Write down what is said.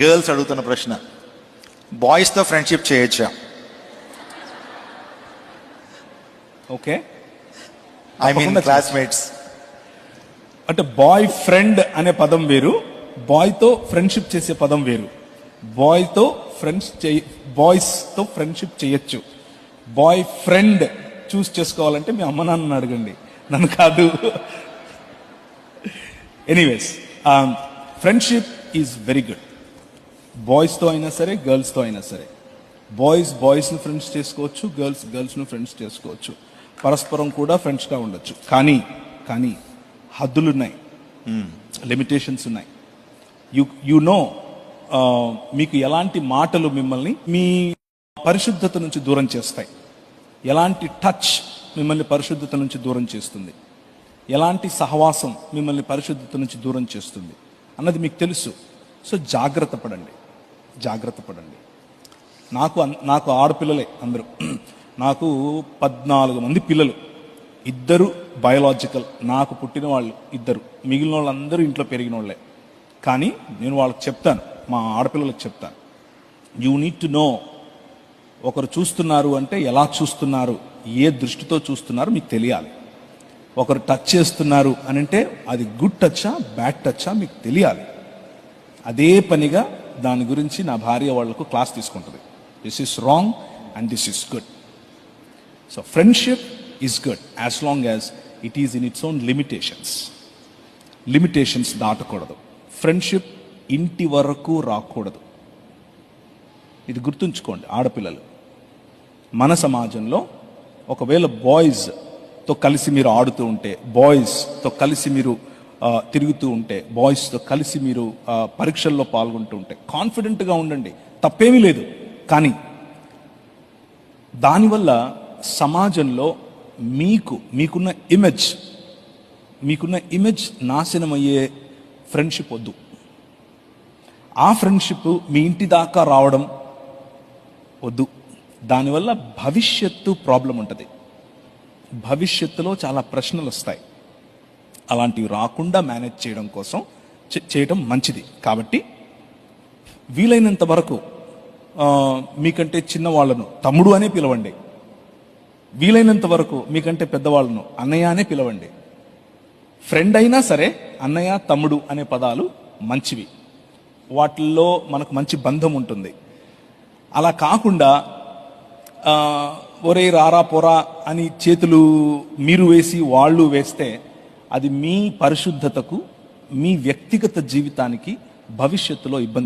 Girls అడుగుతున్న ప్రశ్న, బాయ్స్తో ఫ్రెండ్షిప్ చేయొచ్చా? Okay, I mean classmates. అంటే బాయ్ ఫ్రెండ్ అనే పదం వేరు, బాయ్తో ఫ్రెండ్షిప్ చేసే పదం వేరు. బాయ్తో బాయ్స్తో ఫ్రెండ్షిప్ చేయొచ్చు. బాయ్ ఫ్రెండ్ చూస్ చేసుకోవాలంటే మీ అమ్మ నాన్నని అడగండి, నన్ను కాదు. Anyways, friendship is very good. బాయ్స్తో అయినా సరే, గర్ల్స్తో అయినా సరే. బాయ్స్ని ఫ్రెండ్స్ చేసుకోవచ్చు, గర్ల్స్ను ఫ్రెండ్స్ చేసుకోవచ్చు. పరస్పరం కూడా ఫ్రెండ్స్గా ఉండొచ్చు. కానీ హద్దులు ఉన్నాయి, లిమిటేషన్స్ ఉన్నాయి. యు నో, మీకు ఎలాంటి మాటలు మిమ్మల్ని మీ పరిశుద్ధత నుంచి దూరం చేస్తాయి, ఎలాంటి టచ్ మిమ్మల్ని పరిశుద్ధత నుంచి దూరం చేస్తుంది, ఎలాంటి సహవాసం మిమ్మల్ని పరిశుద్ధత నుంచి దూరం చేస్తుంది అన్నది మీకు తెలుసు. సో జాగ్రత్త పడండి. నాకు ఆడపిల్లలే అందరూ. నాకు 14 మంది పిల్లలు, 2 బయోలాజికల్, నాకు పుట్టిన వాళ్ళు 2, మిగిలిన వాళ్ళందరూ ఇంట్లో పెరిగిన వాళ్ళే. కానీ నేను వాళ్ళకి చెప్తాను, మా ఆడపిల్లలకు చెప్తాను, యూ నీడ్ టు నో, ఒకరు చూస్తున్నారు అంటే ఎలా చూస్తున్నారు, ఏ దృష్టితో చూస్తున్నారు మీకు తెలియాలి. ఒకరు టచ్ చేస్తున్నారు అని అంటే అది గుడ్ టచ్చా బ్యాడ్ టచ్చా మీకు తెలియాలి. అదే పనిగా దాని గురించి నా భార్య వాళ్లకు క్లాస్ తీసుకుంటుంది. This is wrong and this is good. So friendship is good as long as it is in its own limitations దాటకూడదు. ఫ్రెండ్షిప్ ఇంటి వరకు రాకూడదు. ఇది గుర్తుంచుకోండి ఆడపిల్లలు. మన సమాజంలో ఒకవేళ బాయ్స్తో కలిసి మీరు ఆడుతూ ఉంటే, బాయ్స్తో కలిసి మీరు తిరుగుతూ ఉంటే, బాయ్స్తో కలిసి మీరు పరీక్షల్లో పాల్గొంటూ ఉంటే కాన్ఫిడెంట్గా ఉండండి, తప్పేమీ లేదు. కానీ దానివల్ల సమాజంలో మీకున్న ఇమేజ్ నాశనమయ్యే ఫ్రెండ్షిప్ వద్దు. ఆ ఫ్రెండ్షిప్ మీ ఇంటి దాకా రావడం వద్దు. దానివల్ల భవిష్యత్తు ప్రాబ్లం ఉంటుంది. భవిష్యత్తులో చాలా ప్రశ్నలు వస్తాయి. అలాంటివి రాకుండా మేనేజ్ చేయడం కోసం చేయడం మంచిది. కాబట్టి వీలైనంత వరకు మీకంటే చిన్నవాళ్లను తమ్ముడు అనే పిలవండి. వీలైనంత వరకు మీకంటే పెద్దవాళ్ళను అన్నయ్య అనే పిలవండి. ఫ్రెండ్ అయినా సరే అన్నయ్య తమ్ముడు అనే పదాలు మంచివి. వాటిల్లో మనకు మంచి బంధం ఉంటుంది. అలా కాకుండా ఒరే రారా పోరా అని చేతులు మీరు వేసి వాళ్ళు వేస్తే అది మీ పరిశుద్ధతకు, మీ వ్యక్తిగత జీవితానికి భవిష్యత్తులో ఇబ్బంది.